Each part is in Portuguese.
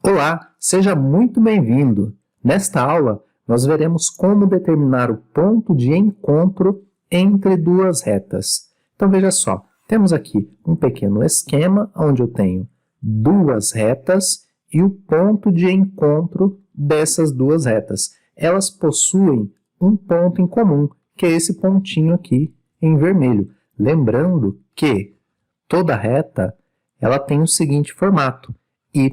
Olá, seja muito bem-vindo! Nesta aula, nós veremos como determinar o ponto de encontro entre duas retas. Então, veja só, temos aqui um pequeno esquema onde eu tenho duas retas e o ponto de encontro dessas duas retas. Elas possuem um ponto em comum, que é esse pontinho aqui em vermelho. Lembrando que toda reta ela tem o seguinte formato: y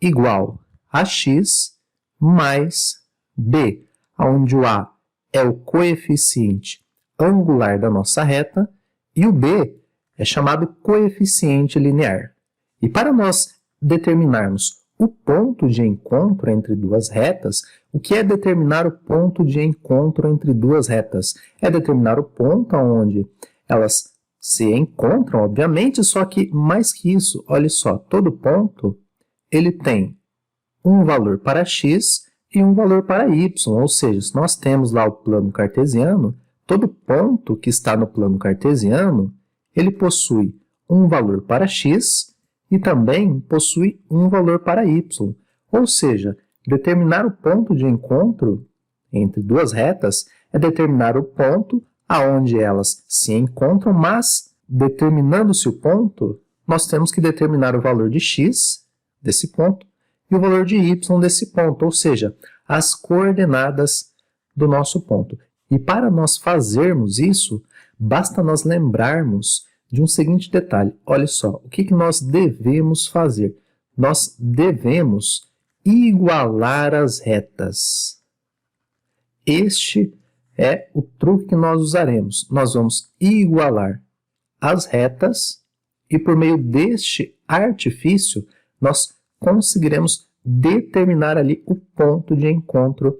igual a x mais b, onde o a é o coeficiente angular da nossa reta e o b é chamado coeficiente linear. E para nós determinarmos o ponto de encontro entre duas retas, o que é determinar o ponto de encontro entre duas retas? É determinar o ponto onde elas se encontram, obviamente, só que mais que isso, olha só, todo ponto ele tem um valor para x e um valor para y, ou seja, se nós temos lá o plano cartesiano, todo ponto que está no plano cartesiano, ele possui um valor para x e também possui um valor para y, ou seja, determinar o ponto de encontro entre duas retas é determinar o ponto aonde elas se encontram, mas determinando-se o ponto, nós temos que determinar o valor de x desse ponto e o valor de y desse ponto, ou seja, as coordenadas do nosso ponto. E para nós fazermos isso, basta nós lembrarmos de um seguinte detalhe. Olha só, o que nós devemos fazer? Nós devemos igualar as retas. Este é o truque que nós usaremos. Nós vamos igualar as retas e por meio deste artifício nós conseguiremos determinar ali o ponto de encontro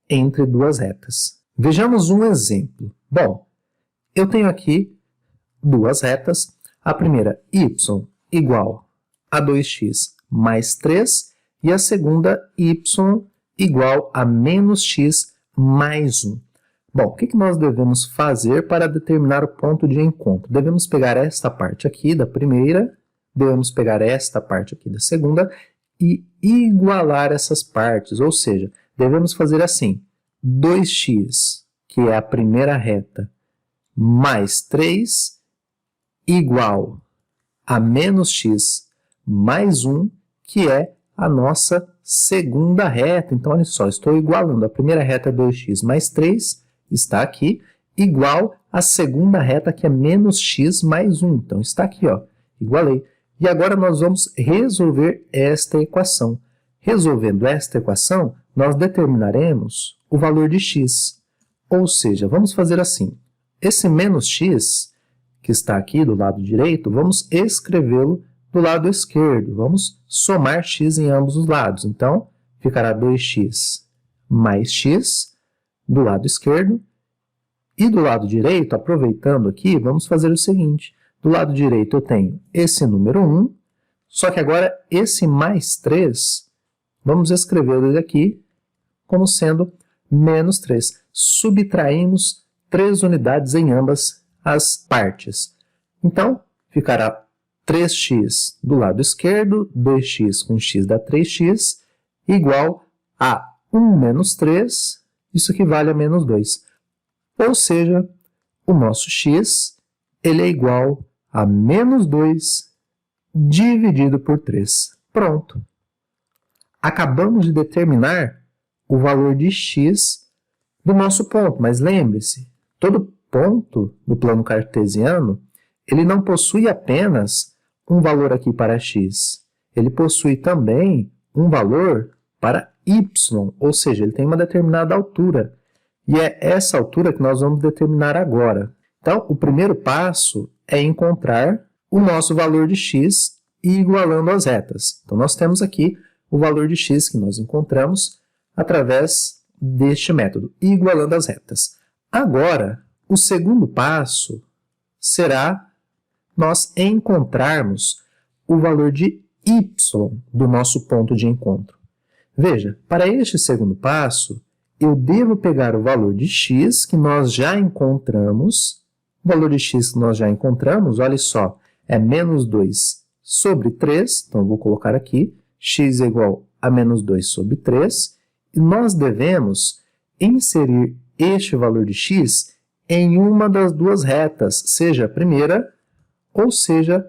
entre duas retas. Vejamos um exemplo. Bom, eu tenho aqui duas retas. A primeira, y igual a 2x mais 3 e a segunda, y igual a menos x mais 1. Bom, o que nós devemos fazer para determinar o ponto de encontro? Devemos pegar esta parte aqui da primeira, devemos pegar esta parte aqui da segunda e igualar essas partes, ou seja, devemos fazer assim: 2x, que é a primeira reta, mais 3, igual a menos x mais 1, que é a nossa segunda reta. Então, olha só, estou igualando. A primeira reta é 2x mais 3, está aqui, igual à segunda reta, que é menos x mais 1. Então, está aqui, ó, igualei. E agora nós vamos resolver esta equação. Resolvendo esta equação, nós determinaremos o valor de x. Ou seja, vamos fazer assim. Esse menos x, que está aqui do lado direito, vamos escrevê-lo do lado esquerdo. Vamos somar x em ambos os lados. Então, ficará 2x mais x do lado esquerdo. E do lado direito, aproveitando aqui, vamos fazer o seguinte. Do lado direito eu tenho esse número 1, só que agora esse mais 3, vamos escrever ele aqui como sendo menos 3. Subtraímos 3 unidades em ambas as partes. Então, ficará 3x do lado esquerdo, 2x com x dá 3x, igual a 1 menos 3, isso equivale a menos 2. Ou seja, o nosso x ele é igual a menos 2 dividido por 3. Pronto. Acabamos de determinar o valor de x do nosso ponto, mas lembre-se, todo ponto do plano cartesiano, ele não possui apenas um valor aqui para x, ele possui também um valor para y, ou seja, ele tem uma determinada altura, e é essa altura que nós vamos determinar agora. Então, o primeiro passo é encontrar o nosso valor de x e igualando as retas. Então, nós temos aqui o valor de x que nós encontramos através deste método, igualando as retas. Agora, o segundo passo será nós encontrarmos o valor de y do nosso ponto de encontro. Veja, para este segundo passo, eu devo pegar o valor de x que nós já encontramos. O valor de x que nós já encontramos, olha só, é menos 2 sobre 3, então eu vou colocar aqui, x é igual a menos 2 sobre 3, e nós devemos inserir este valor de x em uma das duas retas, seja a primeira ou seja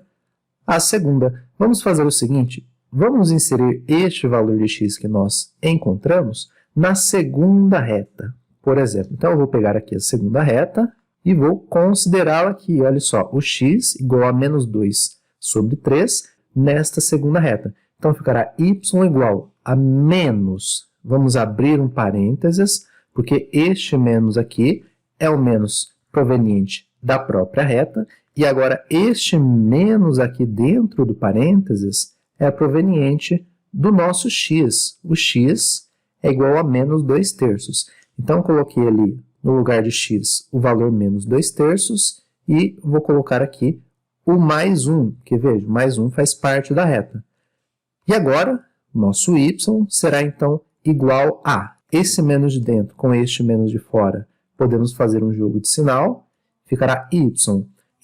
a segunda. Vamos fazer o seguinte, vamos inserir este valor de x que nós encontramos na segunda reta, por exemplo. Então, eu vou pegar aqui a segunda reta e vou considerá-la aqui, olha só, o x igual a menos 2 sobre 3 nesta segunda reta. Então, ficará y igual a menos, vamos abrir um parênteses, porque este menos aqui é o menos proveniente da própria reta, e agora este menos aqui dentro do parênteses é proveniente do nosso x. O x é igual a menos 2/3. Então, coloquei ali no lugar de x o valor menos 2/3 e vou colocar aqui o mais 1, que veja, mais 1 faz parte da reta. E agora, nosso y será então igual a esse menos de dentro com este menos de fora. Podemos fazer um jogo de sinal, ficará y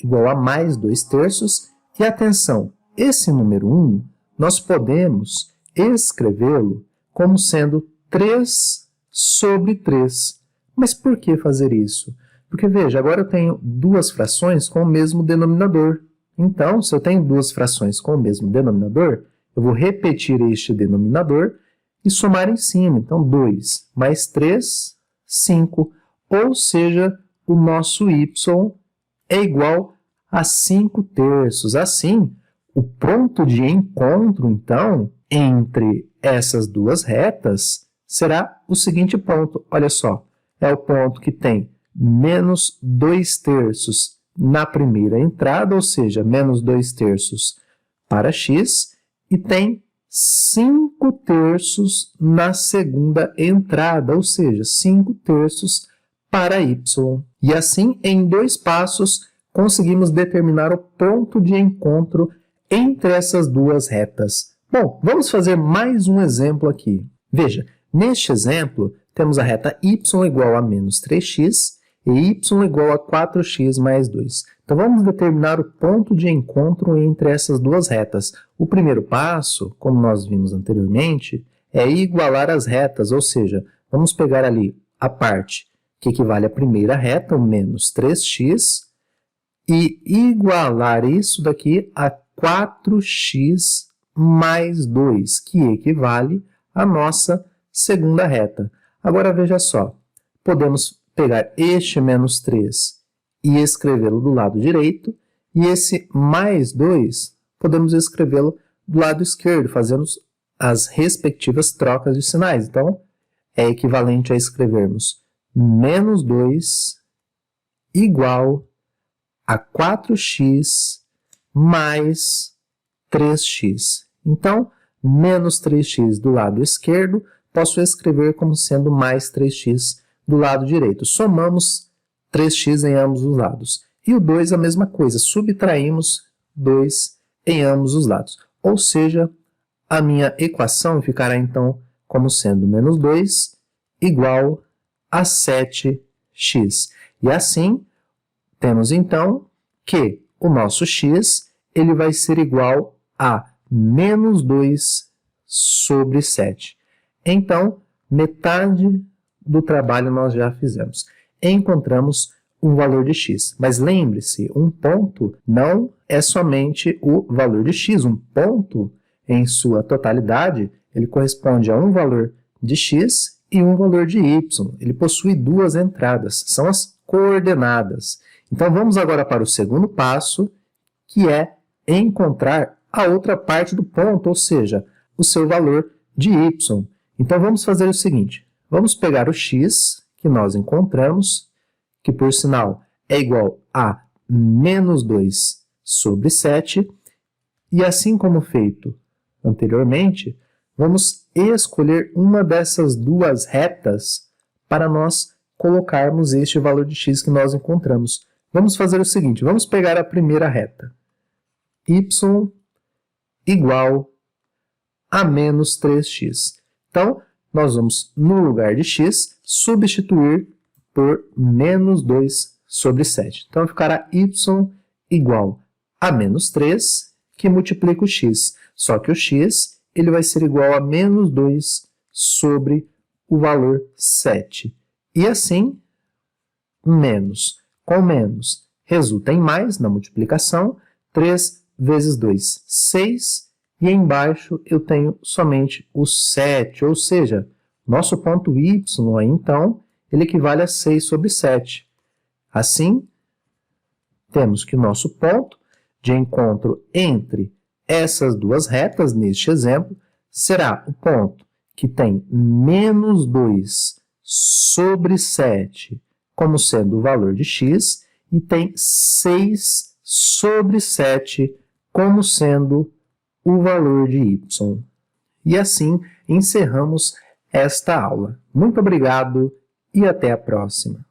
igual a mais 2/3. E atenção, esse número 1, nós podemos escrevê-lo como sendo 3 sobre 3. Mas por que fazer isso? Porque, veja, agora eu tenho duas frações com o mesmo denominador. Então, se eu tenho duas frações com o mesmo denominador, eu vou repetir este denominador e somar em cima. Então, 2 mais 3, 5. Ou seja, o nosso y é igual a 5/3. Assim, o ponto de encontro, então, entre essas duas retas será o seguinte ponto. Olha só, é o ponto que tem menos 2/3 na primeira entrada, ou seja, menos 2/3 para x, e tem 5/3 na segunda entrada, ou seja, 5/3 para y. E assim, em 2 passos, conseguimos determinar o ponto de encontro entre essas duas retas. Bom, vamos fazer mais um exemplo aqui. Veja, neste exemplo, temos a reta y igual a menos 3x e y igual a 4x mais 2. Então, vamos determinar o ponto de encontro entre essas duas retas. O primeiro passo, como nós vimos anteriormente, é igualar as retas, ou seja, vamos pegar ali a parte que equivale à primeira reta, o menos 3x, e igualar isso daqui a 4x mais 2, que equivale à nossa segunda reta. Agora, veja só, podemos pegar este menos 3 e escrevê-lo do lado direito, e esse mais 2 podemos escrevê-lo do lado esquerdo, fazendo as respectivas trocas de sinais. Então, é equivalente a escrevermos menos 2 igual a 4x mais 3x. Então, menos 3x do lado esquerdo, posso escrever como sendo mais 3x do lado direito. Somamos 3x em ambos os lados. E o 2 a mesma coisa, subtraímos 2 em ambos os lados. Ou seja, a minha equação ficará então como sendo menos 2 igual a 7x. E assim, temos então que o nosso x ele vai ser igual a menos 2 sobre 7. Então, metade do trabalho nós já fizemos. Encontramos um valor de x. Mas lembre-se, um ponto não é somente o valor de x. Um ponto, em sua totalidade, ele corresponde a um valor de x e um valor de y. Ele possui duas entradas, são as coordenadas. Então, vamos agora para o segundo passo, que é encontrar a outra parte do ponto, ou seja, o seu valor de y. Então, vamos fazer o seguinte, vamos pegar o x que nós encontramos, que por sinal é igual a menos 2 sobre 7, e assim como feito anteriormente, vamos escolher uma dessas duas retas para nós colocarmos este valor de x que nós encontramos. Vamos fazer o seguinte, vamos pegar a primeira reta, y igual a menos 3x. Então, nós vamos, no lugar de x, substituir por menos 2 sobre 7. Então, ficará y igual a menos 3, que multiplica o x. Só que o x ele vai ser igual a menos 2 sobre o valor 7. E assim, menos com menos resulta em mais na multiplicação. 3 vezes 2, 6. E embaixo eu tenho somente o 7, ou seja, nosso ponto y aí, então, ele equivale a 6 sobre 7. Assim, temos que o nosso ponto de encontro entre essas duas retas, neste exemplo, será o ponto que tem menos 2 sobre 7 como sendo o valor de x e tem 6 sobre 7 como sendo o valor de y. E assim encerramos esta aula. Muito obrigado e até a próxima.